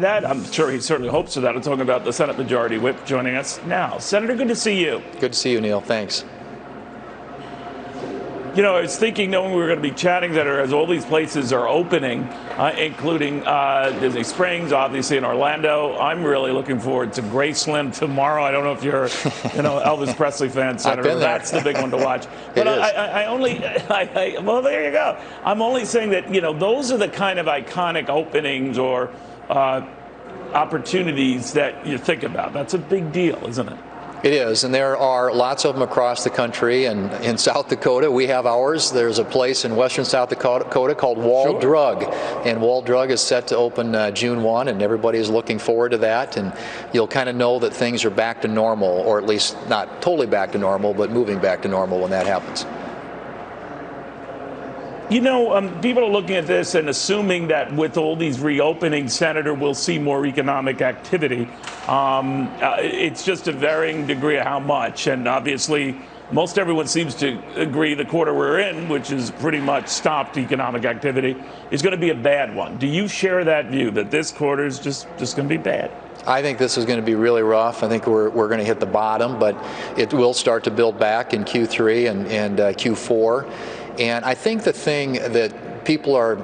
That I'm sure he certainly hopes for that. I'm talking about the Senate Majority Whip joining us now. Senator, good to see you. Good to see you, Neil. Thanks. You know, I was thinking, knowing we were going to be chatting, that as all these places are opening, including Disney Springs, obviously in Orlando. I'm really looking forward to Graceland tomorrow. I don't know if you're, Elvis Presley fan, Senator. But that's the big one to watch. But well, there you go. I'm only saying that those are the kind of iconic openings or opportunities that you think about. That's a big deal, isn't it? It is, and there are lots of them across the country. And in South Dakota, we have ours. There's a place in western South Dakota called Wall Drug, and Wall Drug is set to open June 1, and everybody is looking forward to that. And you'll kind of know that things are back to normal, or at least not totally back to normal, but moving back to normal when that happens. People are looking at this and assuming that with all these reopenings, Senator, we'll see more economic activity. It's just a varying degree of how much. And obviously, most everyone seems to agree the quarter we're in, which is pretty much stopped economic activity, is going to be a bad one. Do you share that view, that this quarter is just going to be bad? I think this is going to be really rough. I think we're going to hit the bottom, but it will start to build back in Q3 and Q4. And I think the thing that people are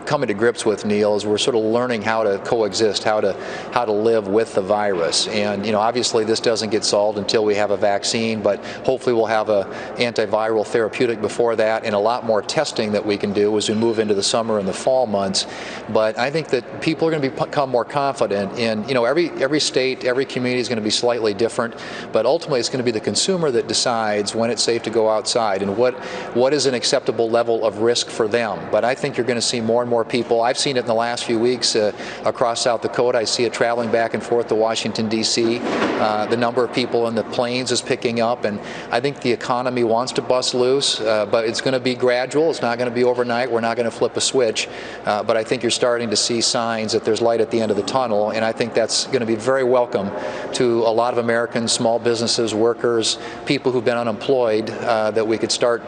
coming to grips with, Neil, is we're sort of learning how to coexist, how to live with the virus. And obviously this doesn't get solved until we have a vaccine, but hopefully we'll have a antiviral therapeutic before that, and a lot more testing that we can do as we move into the summer and the fall months. But I think that people are going to become more confident in, every state, every community is going to be slightly different, but ultimately it's going to be the consumer that decides when it's safe to go outside and what is an acceptable level of risk for them. But I think you're going to see more and more people. I've seen it in the last few weeks across South Dakota. I see it traveling back and forth to Washington, D.C. The number of people in the planes is picking up, and I think the economy wants to bust loose, but it's going to be gradual. It's not going to be overnight. We're not going to flip a switch, but I think you're starting to see signs that there's light at the end of the tunnel, and I think that's going to be very welcome to a lot of Americans, small businesses, workers, people who've been unemployed, that we could start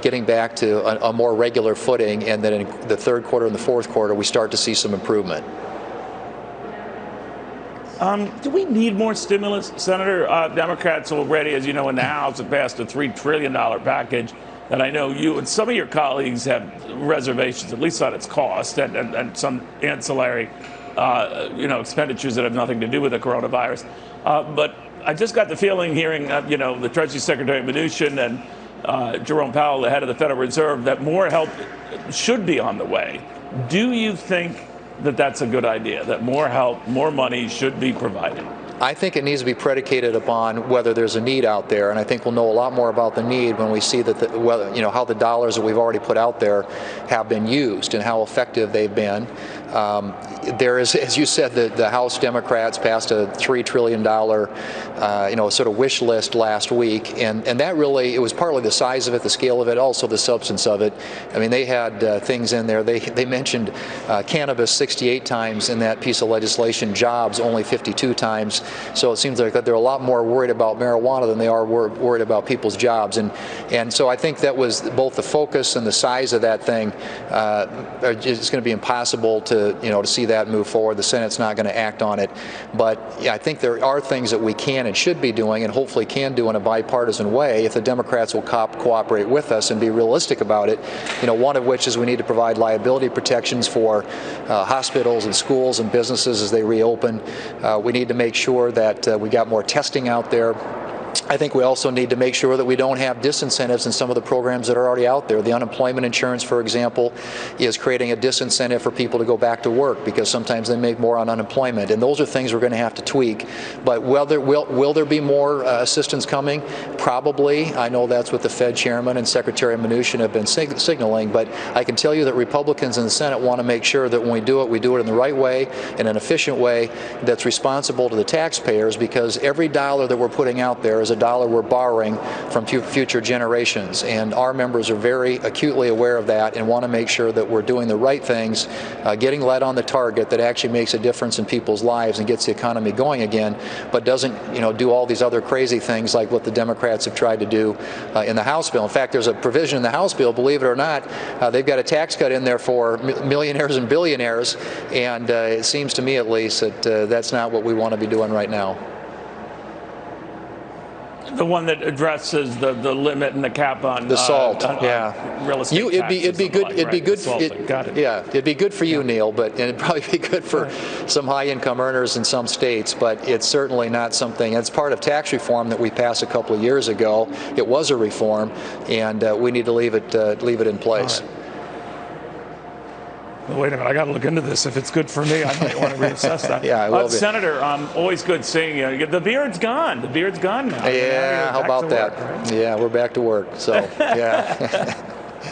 getting back to a more regular footing, and then in the third quarter and the fourth quarter we start to see some improvement. Do we need more stimulus, Senator? Democrats already, as you know, in the House have passed a $3 trillion package that I know you and some of your colleagues have reservations, at least on its cost, and some ancillary expenditures that have nothing to do with the coronavirus. But I just got the feeling hearing the Treasury Secretary Mnuchin and Jerome Powell, the head of the Federal Reserve, that more help should be on the way. Do you think that that's a good idea, that more help, more money should be provided? I think it needs to be predicated upon whether there's a need out there, and I think we'll know a lot more about the need when we see that how the dollars that we've already put out there have been used and how effective they've been. There is, as you said, the House Democrats passed a $3 trillion, sort of wish list last week, and that really, it was partly the size of it, the scale of it, also the substance of it. I mean, they had things in there. They mentioned cannabis 68 times in that piece of legislation, jobs only 52 times. So it seems like that they're a lot more worried about marijuana than they are worried about people's jobs, and so I think that was both the focus and the size of that thing. It's going to be impossible to see that move forward. The Senate's not going to act on it, but yeah, I think there are things that we can and should be doing, and hopefully can do in a bipartisan way if the Democrats will cooperate with us and be realistic about it. One of which is we need to provide liability protections for hospitals and schools and businesses as they reopen. We need to make sure that we got more testing out there. I think we also need to make sure that we don't have disincentives in some of the programs that are already out there. The unemployment insurance, for example, is creating a disincentive for people to go back to work because sometimes they make more on unemployment, and those are things we're going to have to tweak. But will there be more assistance coming? Probably. I know that's what the Fed chairman and Secretary Mnuchin have been signaling, but I can tell you that Republicans in the Senate want to make sure that when we do it in the right way, in an efficient way that's responsible to the taxpayers, because every dollar that we're putting out there is is a dollar we're borrowing from future generations. And our members are very acutely aware of that and want to make sure that we're doing the right things, getting lead on the target that actually makes a difference in people's lives and gets the economy going again, but doesn't, do all these other crazy things like what the Democrats have tried to do in the House bill. In fact, there's a provision in the House bill, believe it or not, they've got a tax cut in there for millionaires and billionaires, and it seems to me at least that that's not what we want to be doing right now. The one that addresses the limit and the cap on the SALT, real estate it'd be good. It'd be good. Got it. Yeah, it'd be good for you, Neil, and it'd probably be good for some high-income earners in some states. But it's certainly not something. It's part of tax reform that we passed a couple of years ago. It was a reform, and we need to leave it in place. Well, wait a minute, I got to look into this. If it's good for me, I might want to reassess that. Yeah, I will. Senator, always good seeing you. The beard's gone. The beard's gone now. Yeah, how about that? Work, right? Yeah, we're back to work. So, yeah.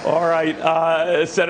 All right, Senator.